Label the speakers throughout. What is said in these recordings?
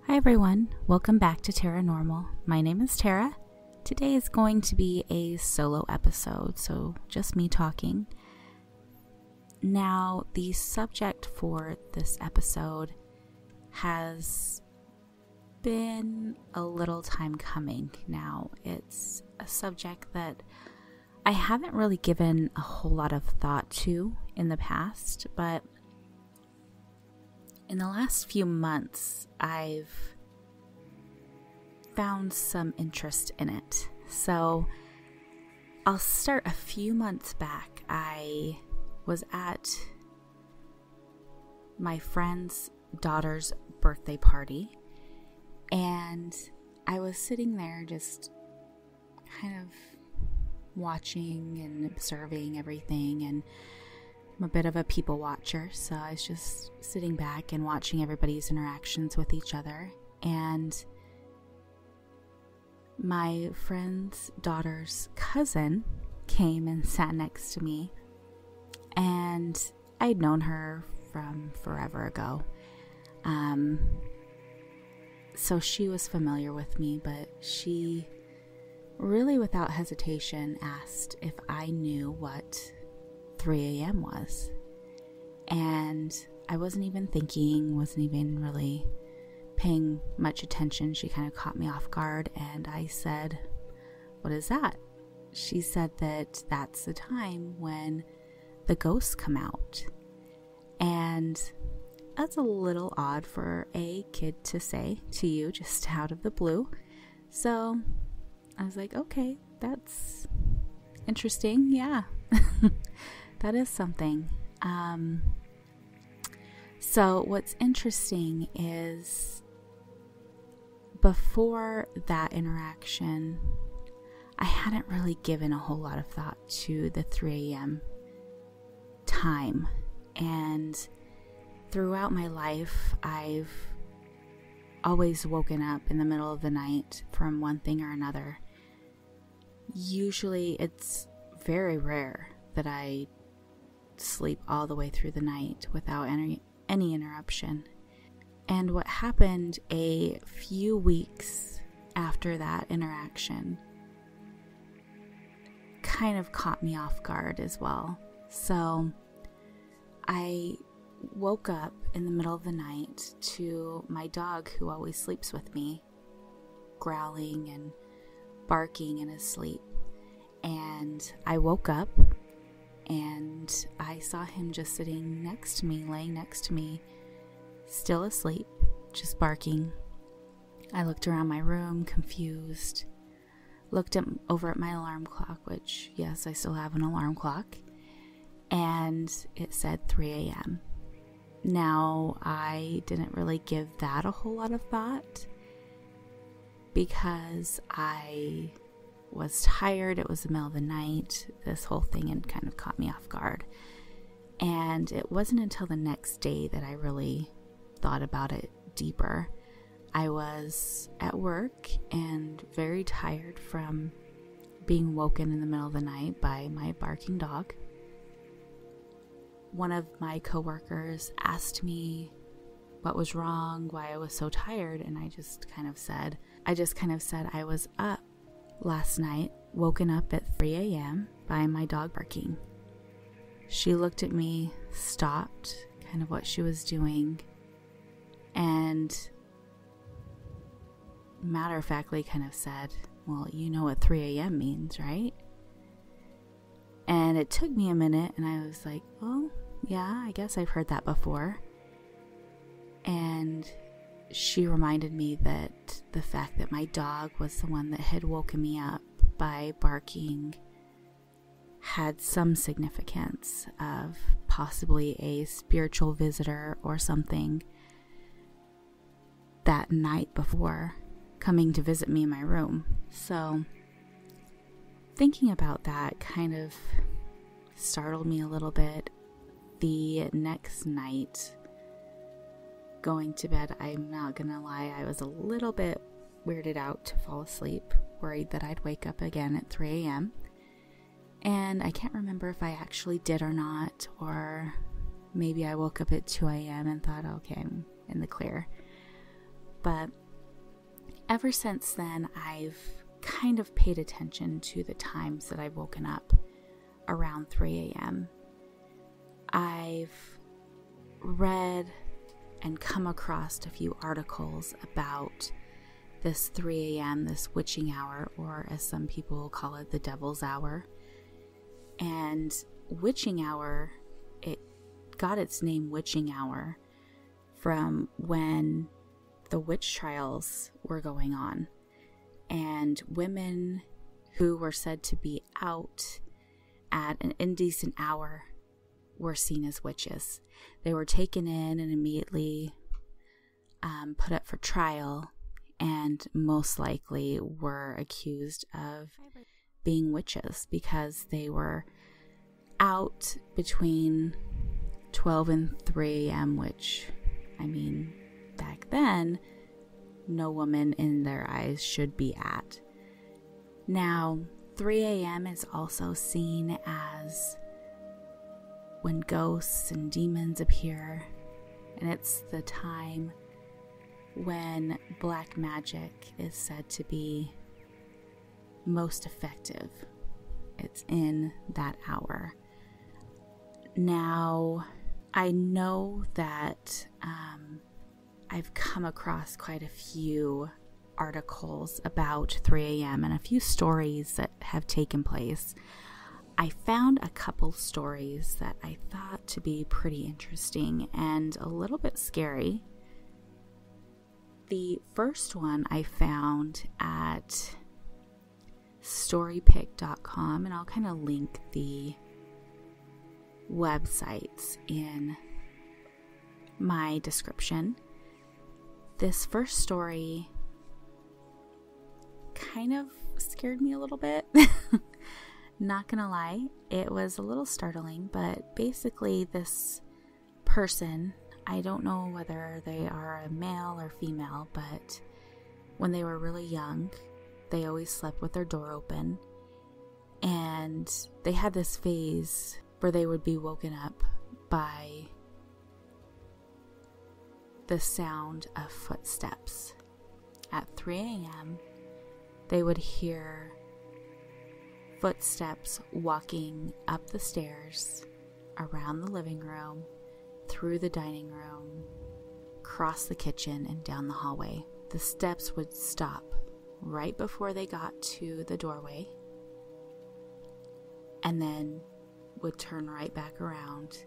Speaker 1: Hi everyone, welcome back to Terra Normal. My name is Tara. Today is going to be a solo episode, so just me talking. Now, the subject for this episode has been a little time coming now. It's a subject that I haven't really given a whole lot of thought to in the past, but in the last few months, I've found some interest in it. So I'll start a few months back. I was at my friend's daughter's birthday party, and I was sitting there just kind of watching and observing everything, and I'm a bit of a people watcher, so I was just sitting back and watching everybody's interactions with each other. And my friend's daughter's cousin came and sat next to me, and I'd known her from forever ago. So she was familiar with me, but she really without hesitation asked if I knew what 3 a.m. was. And I wasn't even thinking, wasn't even really paying much attention. She kind of caught me off guard, and I said, "What is that?" She said that that's the time when the ghosts come out. And that's a little odd for a kid to say to you just out of the blue. So I was like, okay, that's interesting. Yeah. That is something. So what's interesting is before that interaction, I hadn't really given a whole lot of thought to the 3 a.m. time. And throughout my life, I've always woken up in the middle of the night from one thing or another. Usually it's very rare that I sleep all the way through the night without any interruption. And what happened a few weeks after that interaction kind of caught me off guard as well. So I woke up in the middle of the night to my dog, who always sleeps with me, growling and barking in his sleep. And I woke up and I saw him just sitting next to me, laying next to me, still asleep, just barking. I looked around my room, confused, looked over at my alarm clock, which, yes, I still have an alarm clock, and it said 3 a.m. Now, I didn't really give that a whole lot of thought because I was tired. It was the middle of the night. This whole thing had kind of caught me off guard. And it wasn't until the next day that I really thought about it deeper. I was at work and very tired from being woken in the middle of the night by my barking dog. One of my coworkers asked me what was wrong, why I was so tired, and I just kind of said I was up last night, woken up at 3 a.m. by my dog barking. She looked at me, stopped kind of what she was doing, and matter-of-factly kind of said, "Well, you know what 3 a.m. means, right?" And it took me a minute, and I was like, "Oh, yeah, I guess I've heard that before." And she reminded me that the fact that my dog was the one that had woken me up by barking had some significance of possibly a spiritual visitor or something that night before coming to visit me in my room. So thinking about that kind of startled me a little bit. The next night, going to bed, I'm not gonna lie, I was a little bit weirded out to fall asleep, worried that I'd wake up again at 3 a.m. And I can't remember if I actually did or not, or maybe I woke up at 2 a.m. and thought, okay, I'm in the clear. But ever since then, I've kind of paid attention to the times that I've woken up around 3 a.m. I've read and come across a few articles about this 3 a.m., this witching hour, or as some people call it, the devil's hour. And witching hour, it got its name witching hour from when the witch trials were going on. And women who were said to be out at an indecent hour were seen as witches. They were taken in and immediately put up for trial, and most likely were accused of being witches because they were out between 12 and 3 a.m., which, I mean, back then, no woman in their eyes should be at. Now, 3 a.m. is also seen as when ghosts and demons appear, and it's the time when black magic is said to be most effective. It's in that hour. Now, I know that I've come across quite a few articles about 3 a.m. and a few stories that have taken place. I found a couple stories that I thought to be pretty interesting and a little bit scary. The first one I found at storypick.com, and I'll kind of link the websites in my description. This first story kind of scared me a little bit. Not gonna lie, it was a little startling, but basically this person, I don't know whether they are a male or female, but when they were really young, they always slept with their door open, and they had this phase where they would be woken up by the sound of footsteps. At 3 a.m., they would hear footsteps walking up the stairs, around the living room, through the dining room, across the kitchen, and down the hallway. The steps would stop right before they got to the doorway, and then would turn right back around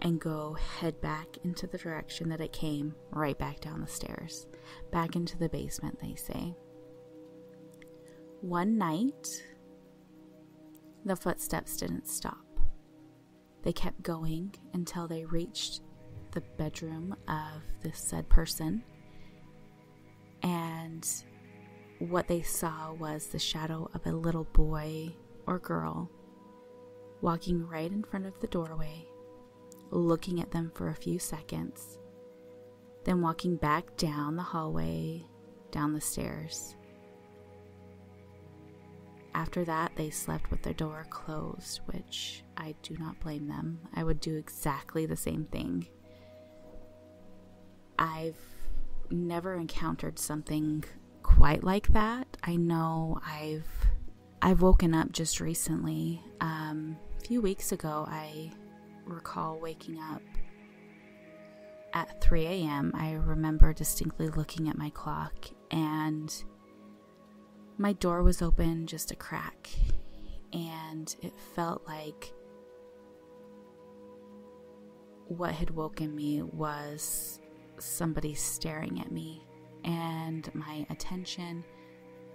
Speaker 1: and go head back into the direction that it came, right back down the stairs, back into the basement, they say. One night, the footsteps didn't stop. They kept going until they reached the bedroom of this said person, and what they saw was the shadow of a little boy or girl walking right in front of the doorway, looking at them for a few seconds, then walking back down the hallway, down the stairs. After that, they slept with their door closed, which I do not blame them. I would do exactly the same thing. I've never encountered something quite like that. I know I've woken up just recently. A few weeks ago, I recall waking up at 3 a.m. I remember distinctly looking at my clock, and my door was open just a crack, and it felt like what had woken me was somebody staring at me, and my attention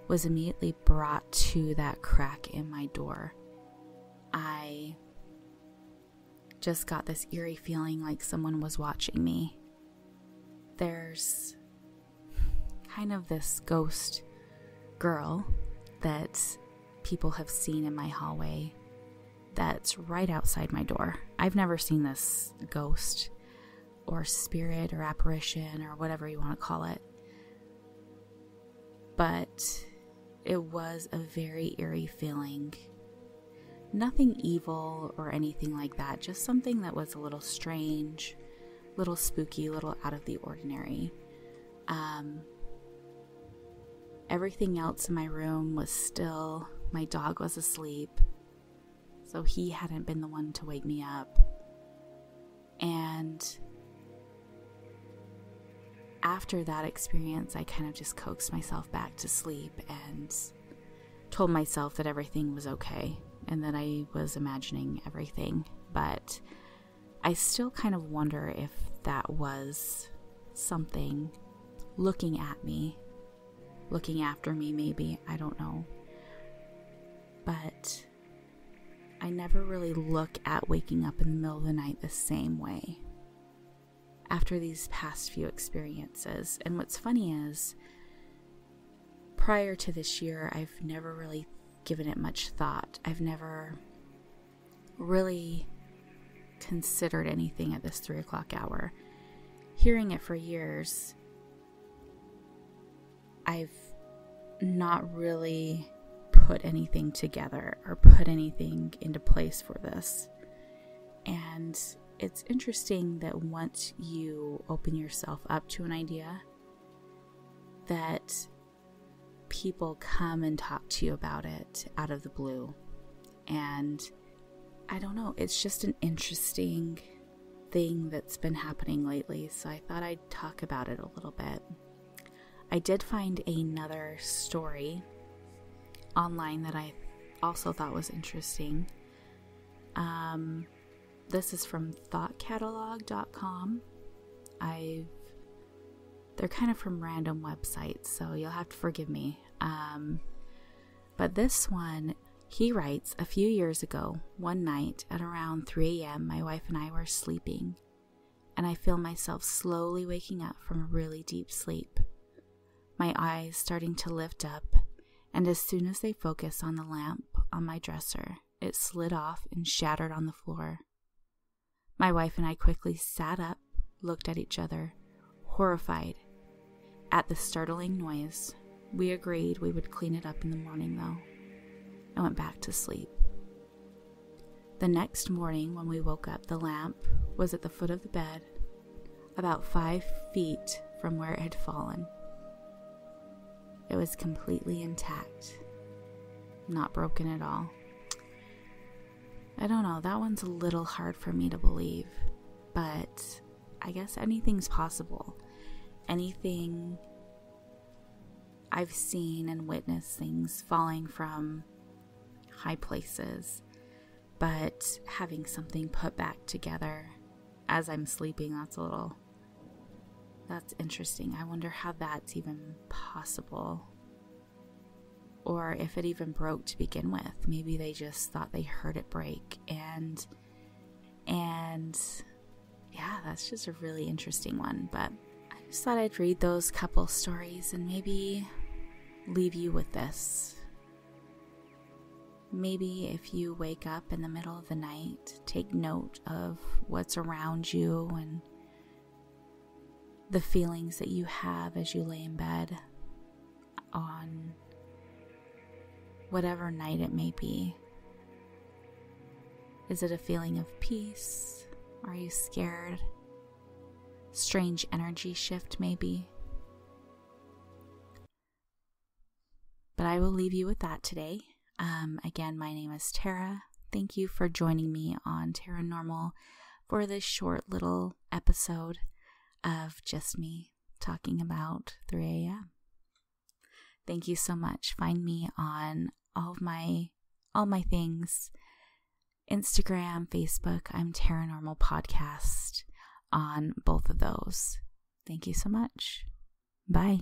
Speaker 1: was immediately brought to that crack in my door. I just got this eerie feeling like someone was watching me. There's kind of this ghost girl that people have seen in my hallway that's right outside my door. I've never seen this ghost or spirit or apparition or whatever you want to call it, but it was a very eerie feeling. Nothing evil or anything like that, just something that was a little strange, little spooky, little out of the ordinary. Everything else in my room was still. My dog was asleep, so he hadn't been the one to wake me up. And after that experience, I kind of just coaxed myself back to sleep and told myself that everything was okay and that I was imagining everything. But I still kind of wonder if that was something looking at me, looking after me maybe, I don't know. But I never really look at waking up in the middle of the night the same way after these past few experiences. And what's funny is, prior to this year, I've never really given it much thought. I've never really considered anything at this 3 o'clock hour. Hearing it for years, I've not really put anything together or put anything into place for this. And it's interesting that once you open yourself up to an idea, that people come and talk to you about it out of the blue. And I don't know, it's just an interesting thing that's been happening lately, so I thought I'd talk about it a little bit. I did find another story online that I also thought was interesting. This is from thoughtcatalog.com. They're kind of from random websites, so you'll have to forgive me. But this one, he writes, a few years ago, one night at around 3 a.m., my wife and I were sleeping, and I feel myself slowly waking up from a really deep sleep. My eyes starting to lift up, and as soon as they focus on the lamp on my dresser, it slid off and shattered on the floor. My wife and I quickly sat up, looked at each other, horrified at the startling noise. We agreed we would clean it up in the morning, though, and went back to sleep. The next morning, when we woke up, the lamp was at the foot of the bed, about 5 feet from where it had fallen. It was completely intact, not broken at all. I don't know, that one's a little hard for me to believe, but I guess anything's possible. Anything. I've seen and witnessed things falling from high places, but having something put back together as I'm sleeping, that's interesting. I wonder how that's even possible. Or if it even broke to begin with. Maybe they just thought they heard it break. And yeah, that's just a really interesting one. But I just thought I'd read those couple stories and maybe leave you with this. Maybe if you wake up in the middle of the night, take note of what's around you and the feelings that you have as you lay in bed on whatever night it may be. Is it a feeling of peace? Are you scared? Strange energy shift maybe? But I will leave you with that today. Again, my name is Tara. Thank you for joining me on Tara Normal for this short little episode of just me talking about 3 a.m. Thank you so much. Find me on all my things. Instagram, Facebook. I'm Tara Normal Podcast on both of those. Thank you so much. Bye.